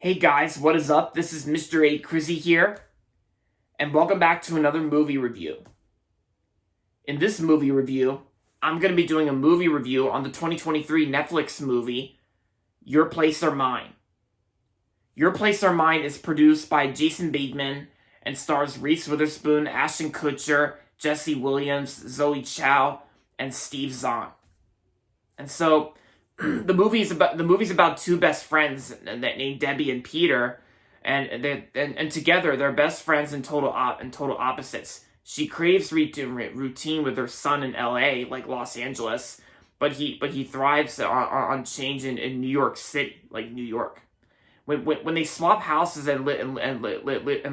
Hey guys, what is up? This is Mr. A. Crizzy here, and welcome back to another movie review. In this movie review, I'm going to be doing a movie review on the 2023 Netflix movie, Your Place or Mine. Your Place or Mine is produced by Jason Bateman and stars Reese Witherspoon, Ashton Kutcher, Jesse Williams, Zoe Chow, and Steve Zahn. And so, the movie's about two best friends named Debbie and Peter, and together they're best friends and total opposites. She craves routine with her son in L.A., like Los Angeles, but he thrives on change in New York City, like New York. When they swap houses and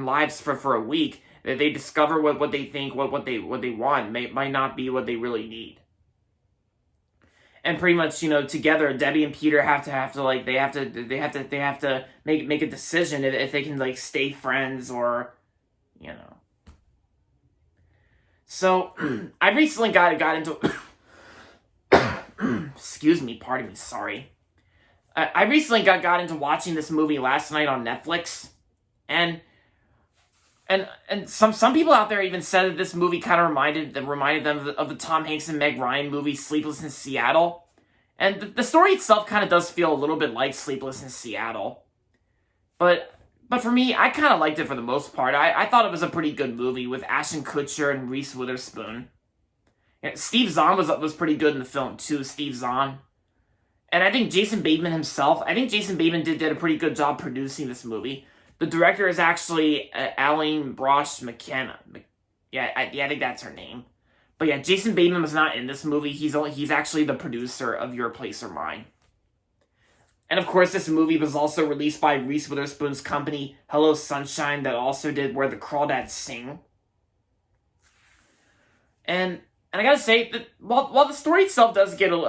lives for a week, they discover what they think what they want might not be what they really need. And pretty much, together, Debbie and Peter have to make a decision if they can stay friends or. So I recently got into. Excuse me, pardon me, sorry. I recently got into watching this movie last night on Netflix, and some people out there even said that this movie kind of reminded them of the Tom Hanks and Meg Ryan movie Sleepless in Seattle. And the story itself kind of does feel a little bit like Sleepless in Seattle. But for me, I kind of liked it for the most part. I thought it was a pretty good movie with Ashton Kutcher and Reese Witherspoon. And Steve Zahn was pretty good in the film too, Steve Zahn. And I think Jason Bateman did a pretty good job producing this movie. The director is actually Aline Brosh McKenna. I think that's her name. But yeah, Jason Bateman was not in this movie. He's actually the producer of Your Place or Mine. And of course, this movie was also released by Reese Witherspoon's company, Hello Sunshine, that also did Where the Crawdads Sing. And I gotta say that while the story itself does feel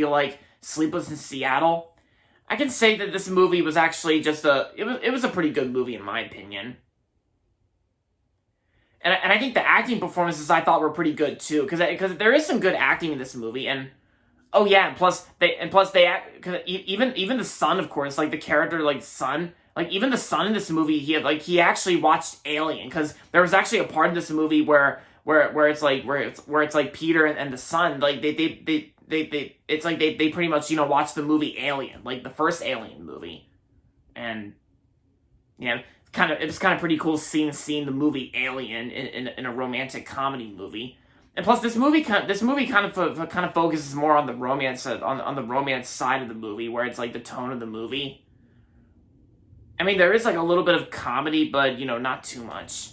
like Sleepless in Seattle, I can say that this movie was actually it was a pretty good movie in my opinion. And I think the acting performances I thought were pretty good too, because there is some good acting in this movie, and plus they act, cause even the son, of course, like the character, son, even the son in this movie, he actually watched Alien, because there was actually a part in this movie where it's like Peter and the son, they pretty much watch the movie Alien, like the first Alien movie, and it was kind of pretty cool seeing the movie Alien in a romantic comedy movie. And plus, this movie kind of focuses more on the romance on the romance side of the movie, where it's like the tone of the movie. I mean, there is like a little bit of comedy, but not too much.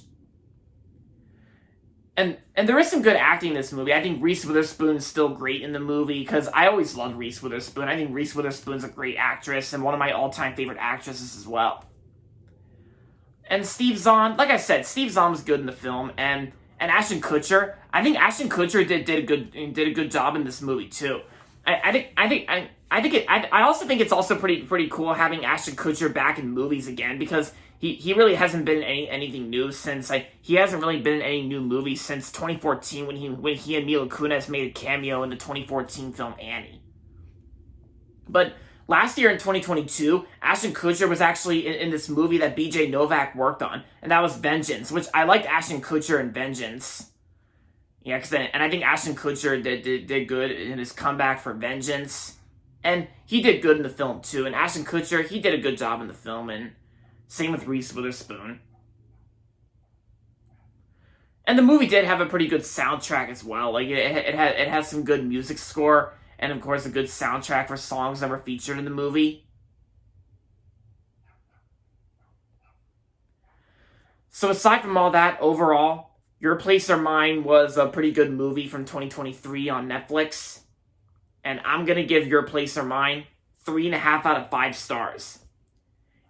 And there is some good acting in this movie. I think Reese Witherspoon is still great in the movie, because I always love Reese Witherspoon. I think Reese Witherspoon's a great actress and one of my all-time favorite actresses as well. And Steve Zahn, like I said, Steve Zahn was good in the film, and Ashton Kutcher. I think Ashton Kutcher did a good job in this movie too. I also think it's also pretty cool having Ashton Kutcher back in movies again, because he really hasn't been in anything new since he hasn't really been in any new movies since 2014 when he and Mila Kunis made a cameo in the 2014 film Annie. But last year in 2022, Ashton Kutcher was actually in this movie that B.J. Novak worked on, and that was Vengeance, which I liked Ashton Kutcher in Vengeance. Yeah, and I think Ashton Kutcher did good in his comeback for Vengeance, and he did good in the film too. And Ashton Kutcher, he did a good job in the film, and same with Reese Witherspoon. And the movie did have a pretty good soundtrack as well. Like it has some good music score. And of course, a good soundtrack for songs that were featured in the movie. So aside from all that, overall, Your Place or Mine was a pretty good movie from 2023 on Netflix. And I'm going to give Your Place or Mine 3.5 out of 5 stars.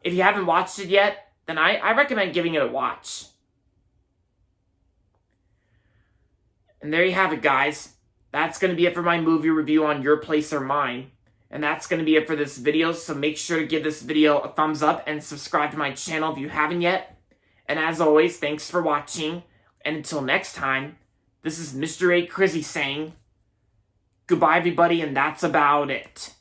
If you haven't watched it yet, then I recommend giving it a watch. And there you have it, guys. That's going to be it for my movie review on Your Place or Mine. And that's going to be it for this video, so make sure to give this video a thumbs up and subscribe to my channel if you haven't yet. And as always, thanks for watching, and until next time, this is Mr. A. Crizzy saying, goodbye everybody, and that's about it.